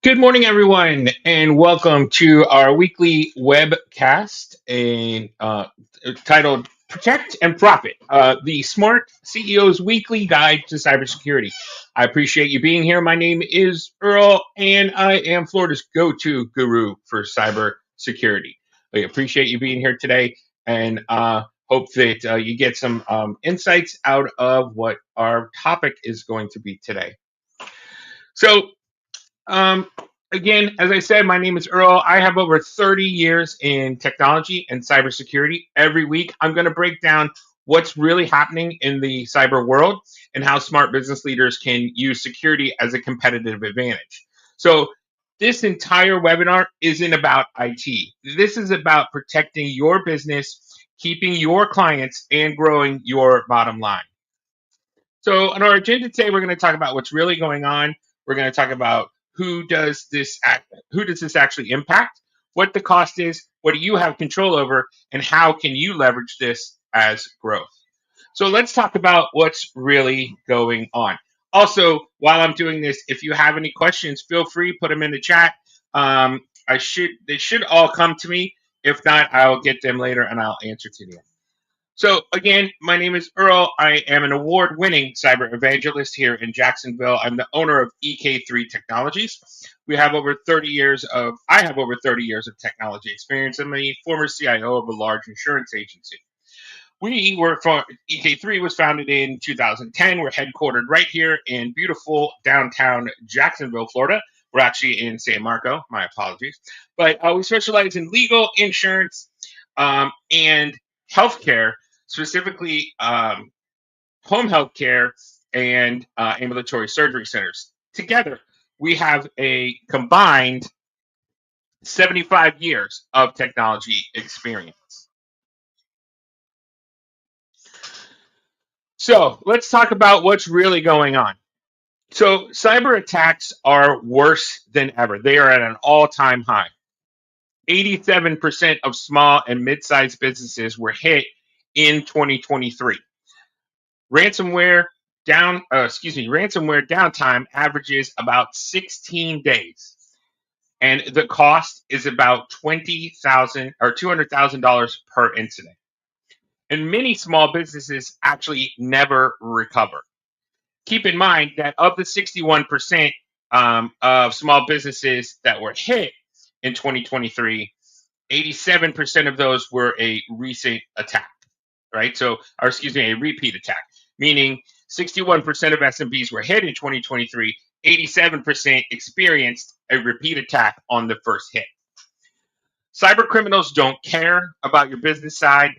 Good morning, everyone, and welcome to our weekly webcast titled Protect and Profit, the Smart CEO's Weekly Guide to Cybersecurity. I appreciate you being here. My name is Earl, and I am Florida's go to guru for cybersecurity. I appreciate you being here today and hope that you get some insights out of what our topic is going to be today. So, um, again, as I said, my name is Earl. I have over 30 years in technology and cybersecurity. Every week, I'm going to break down what's really happening in the cyber world and how smart business leaders can use security as a competitive advantage. So, this entire webinar isn't about IT. This is about protecting your business, keeping your clients, and growing your bottom line. So, on our agenda today, we're going to talk about what's really going on. We're going to talk about who does this actually impact, what the cost is, what do you have control over, and how can you leverage this as growth. So, let's talk about what's really going on. Also, while I'm doing this, if you have any questions, feel free put them in the chat. They should all come to me. If not, I'll get them later and I'll answer to them. So, again, my name is Earl. I am an award winning cyber evangelist here in Jacksonville. I'm the owner of EK3 Technologies. I have over 30 years of technology experience. I'm a former CIO of a large insurance agency. EK3 was founded in 2010. We're headquartered right here in beautiful downtown Jacksonville, Florida. We're actually in San Marco. My apologies. But we specialize in legal, insurance, and healthcare, specifically home healthcare and ambulatory surgery centers. Together, we have a combined 75 years of technology experience. So let's talk about what's really going on. So cyber attacks are worse than ever. They are at an all-time high. 87% of small and mid-sized businesses were hit in 2023. Ransomware downtime averages about 16 days, and the cost is about $200,000 per incident. And many small businesses actually never recover. Keep in mind that of the 61% of small businesses that were hit in 2023, 87% of those were a recent attack, right? A repeat attack, meaning 61% of SMBs were hit in 2023, 87% experienced a repeat attack on the first hit. Cyber criminals don't care about your business side.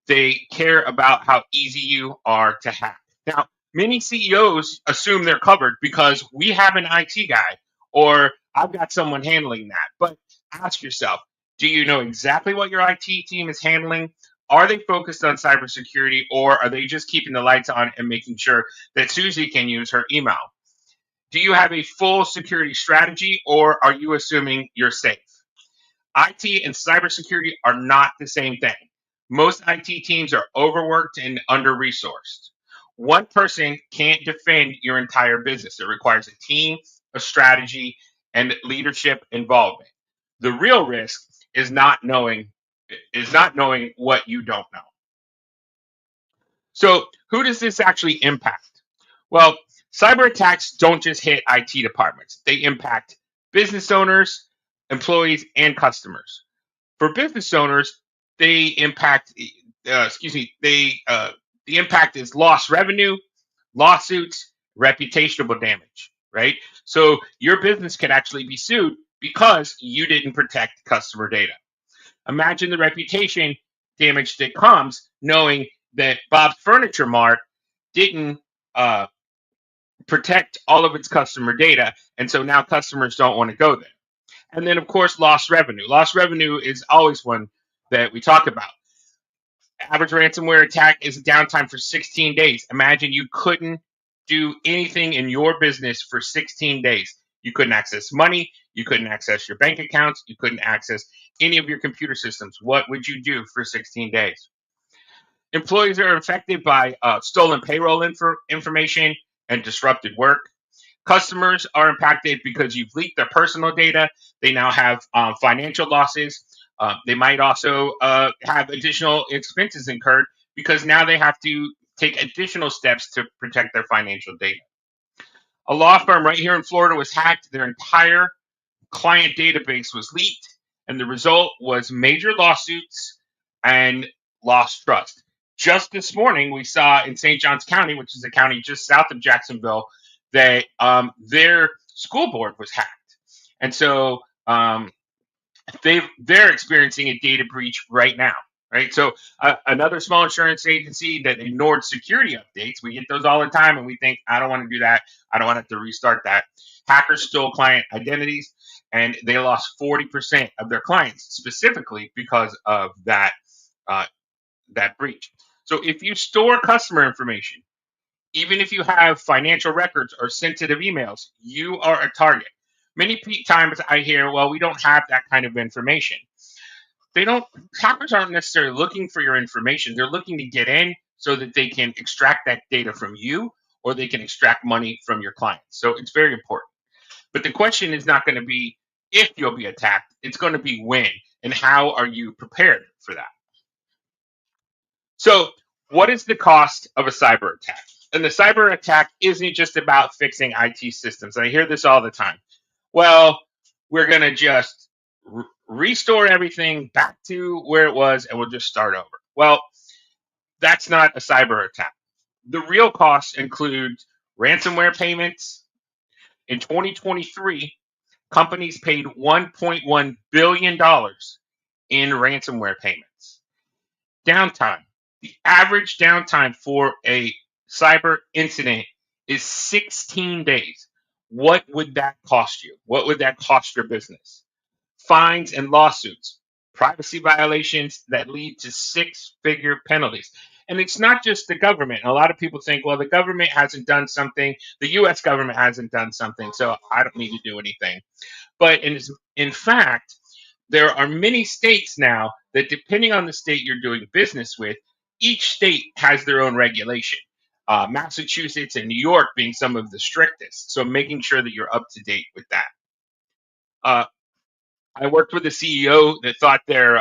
They care about how easy you are to hack. Now, many CEOs assume they're covered because we have an IT guy or I've got someone handling that. But ask yourself, do you know exactly what your IT team is handling? Are they focused on cybersecurity or are they just keeping the lights on and making sure that Susie can use her email? Do you have a full security strategy or are you assuming you're safe? IT and cybersecurity are not the same thing. Most IT teams are overworked and under resourced. One person can't defend your entire business. It requires a team, a strategy, and leadership involvement. The real risk is not knowing what you don't know. So, who does this actually impact? Well, cyber attacks don't just hit IT departments. They impact business owners, employees, and customers. For business owners, they impact. The impact is lost revenue, lawsuits, reputational damage. Right. So your business could actually be sued because you didn't protect customer data. Imagine the reputation damage that comes knowing that Bob's Furniture Mart didn't uh, protect all of its customer data, and so now customers don't want to go there. And then, of course, lost revenue. Lost revenue is always one that we talk about. Average ransomware attack is a downtime for 16 days. Imagine you couldn't do anything in your business for 16 days. You couldn't access money. You couldn't access your bank accounts. You couldn't access any of your computer systems. What would you do for 16 days? Employees are affected by stolen payroll information and disrupted work. Customers are impacted because you've leaked their personal data. They now have financial losses. They might also have additional expenses incurred because now they have to take additional steps to protect their financial data. A law firm right here in Florida was hacked. Their entire client database was leaked, and the result was major lawsuits and lost trust. Just this morning, we saw in St. Johns County, which is a county just south of Jacksonville, that their school board was hacked. And so they're experiencing a data breach right now. Right, so another small insurance agency that ignored security updates. We get those all the time, and we think, I don't want to do that. I don't want to have to restart that. Hackers stole client identities, and they lost 40% of their clients specifically because of uh, that breach. So if you store customer information, even if you have financial records or sensitive emails, you are a target. Many times I hear, well, we don't have that kind of information. They don't, hackers aren't necessarily looking for your information. They're looking to get in so that they can extract that data from you or they can extract money from your clients. So it's very important. But the question is not going to be if you'll be attacked, it's going to be when and how are you prepared for that. So, what is the cost of a cyber attack? And the cyber attack isn't just about fixing IT systems. And I hear this all the time. Well, we're going to just restore everything back to where it was and we'll just start over. Well, that's not a cyber attack. The real costs include ransomware payments. In 2023, companies paid $1.1 billion in ransomware payments. Downtime. The average downtime for a cyber incident is 16 days. What would that cost you? What would that cost your business? Fines and lawsuits, privacy violations that lead to six-figure penalties. And it's not just the government. A lot of people think, well, the government hasn't done something, the US government hasn't done something, so I don't need to do anything. But in fact, there are many states now that, depending on the state you're doing business with, each state has their own regulation. Massachusetts and New York being some of the strictest. So making sure that you're up to date with that. Uh, I worked with a CEO that thought their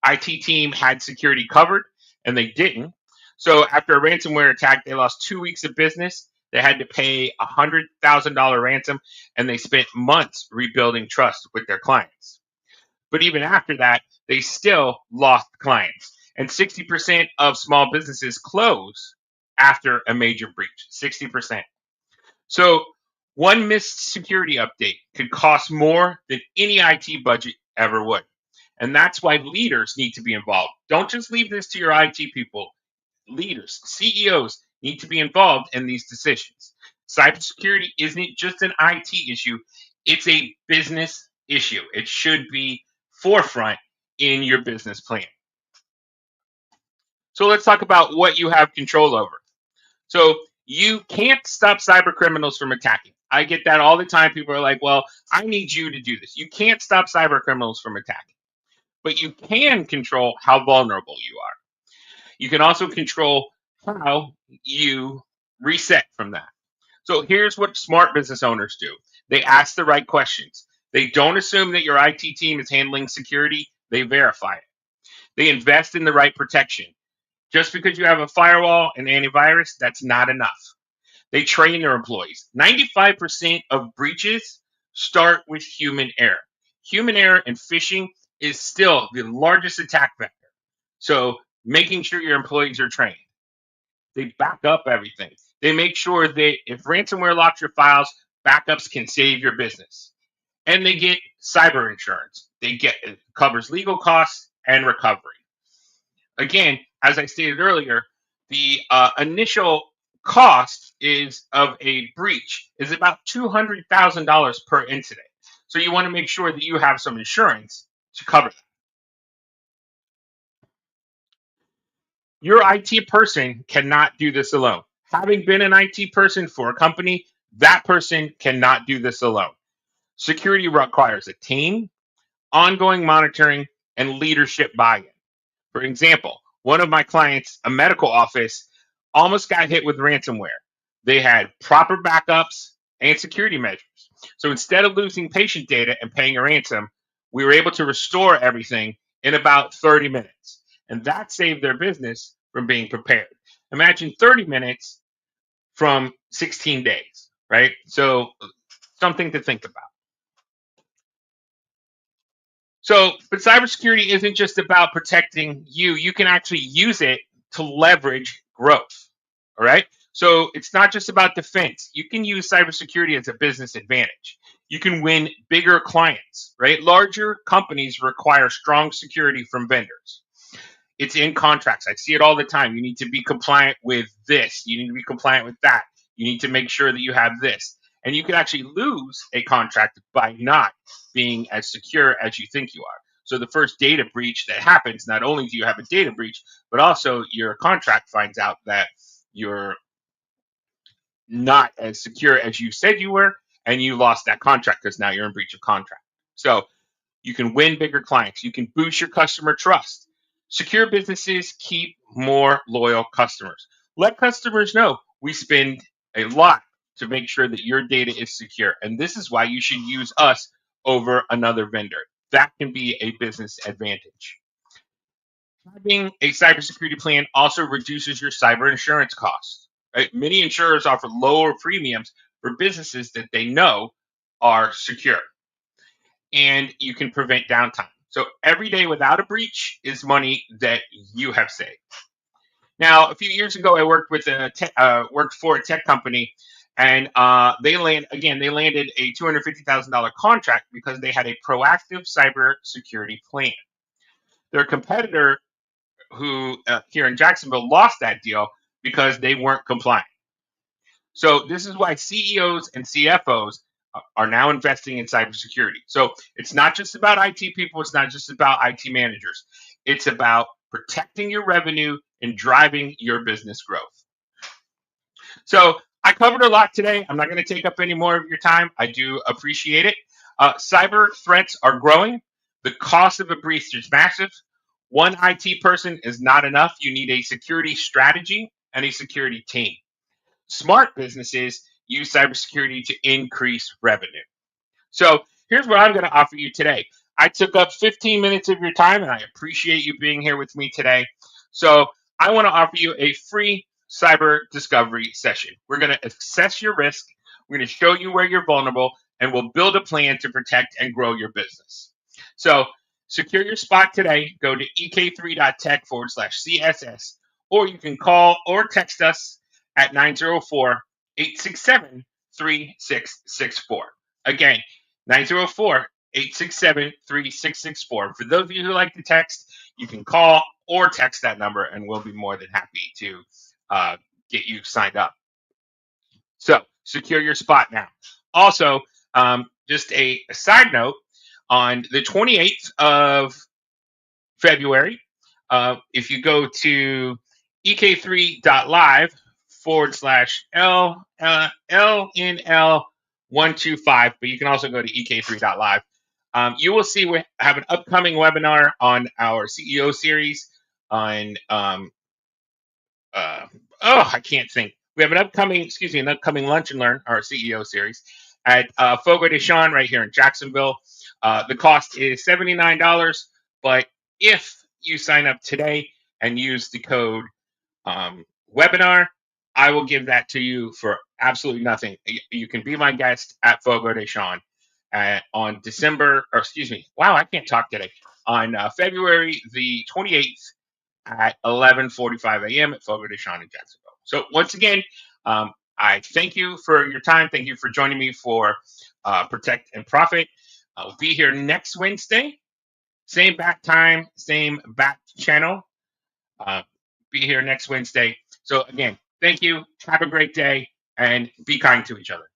IT team had security covered, and they didn't. So after a ransomware attack, they lost 2 weeks of business. They had to pay a $100,000 ransom, and they spent months rebuilding trust with their clients. But even after that, they still lost clients. And 60% of small businesses close after a major breach. 60%. So one missed security update could cost more than any IT budget ever would. And that's why leaders need to be involved. Don't just leave this to your IT people. Leaders, CEOs need to be involved in these decisions. Cybersecurity isn't just an IT issue, it's a business issue. It should be forefront in your business plan. So let's talk about what you have control over. So you can't stop cyber criminals from attacking. I get that all the time. People are like, well, I need you to do this. You can't stop cyber criminals from attacking, but you can control how vulnerable you are. You can also control how you reset from that. So here's what smart business owners do. They ask the right questions. They don't assume that your IT team is handling security. They verify it. They invest in the right protection. Just because you have a firewall and antivirus, that's not enough. They train their employees. 95% of breaches start with human error. Human error and phishing is still the largest attack vector. So making sure your employees are trained. They back up everything. They make sure that if ransomware locks your files, backups can save your business. And they get cyber insurance. It covers legal costs and recovery. Again, as I stated earlier, the initial cost is of a breach is about $200,000 per incident. So you want to make sure that you have some insurance to cover that. Your IT person cannot do this alone. Having been an IT person for a company, that person cannot do this alone. Security requires a team, ongoing monitoring, and leadership buy-in. For example, one of my clients, a medical office, almost got hit with ransomware. They had proper backups, and security measures. So instead of losing patient data and paying a ransom, we were able to restore everything in about 30 minutes. And that saved their business from being prepared. Imagine 30 minutes from 16 days, right? So something to think about. So, but cybersecurity isn't just about protecting you. You can actually use it to leverage growth. All right. So it's not just about defense. You can use cybersecurity as a business advantage. You can win bigger clients, right? Larger companies require strong security from vendors. It's in contracts. I see it all the time. You need to be compliant with this. You need to be compliant with that. You need to make sure that you have this. And you can actually lose a contract by not being as secure as you think you are. So the first data breach that happens, not only do you have a data breach, but also your contract finds out that you're not as secure as you said you were, and you lost that contract because now you're in breach of contract. So you can win bigger clients. You can boost your customer trust. Secure businesses keep more loyal customers. Let customers know we spend a lot to make sure that your data is secure. And this is why you should use us over another vendor. That can be a business advantage. Having a cybersecurity plan also reduces your cyber insurance costs. Right? Many insurers offer lower premiums for businesses that they know are secure, and you can prevent downtime. So every day without a breach is money that you have saved. Now, a few years ago, I worked for a tech company, and they landed a $250,000 contract because they had a proactive cybersecurity plan. Their competitor, who here in Jacksonville, lost that deal because they weren't compliant. So this is why CEOs and CFOs are now investing in cybersecurity. So it's not just about IT people. It's not just about IT managers. It's about protecting your revenue and driving your business growth. So I covered a lot today. I'm not going to take up any more of your time. I do appreciate it. Cyber threats are growing. The cost of a breach is massive. One IT person is not enough. You need a security strategy and a security team. Smart businesses use cybersecurity to increase revenue. So here's what I'm going to offer you today. I took up 15 minutes of your time, and I appreciate you being here with me today. So I want to offer you a free cyber discovery session. We're going to assess your risk. We're going to show you where you're vulnerable, and we'll build a plan to protect and grow your business. So secure your spot today. Go to ek3.tech/CSS, or you can call or text us at 904-867-3664. Again, 904-867-3664. For those of you who like to text, you can call or text that number, and we'll be more than happy to get you signed up. So secure your spot now. Also, just a side note, on the 28th of February, if you go to ek3.live/LNL125, but you can also go to ek3.live. You will see we have an upcoming webinar on our CEO series on I can't think. We have an upcoming Lunch and Learn, our CEO series, at Fogo de Chão right here in Jacksonville. The cost is $79, but if you sign up today and use the code webinar, I will give that to you for absolutely nothing. You can be my guest at Fogo de Chão on I can't talk today. On February the 28th at 11:45 a.m. at Fogo de Chão in Jacksonville. So once again, I thank you for your time. Thank you for joining me for Protect and Profit. I'll be here next Wednesday. Same back time, same back channel. Be here next Wednesday. So again, thank you. Have a great day and be kind to each other.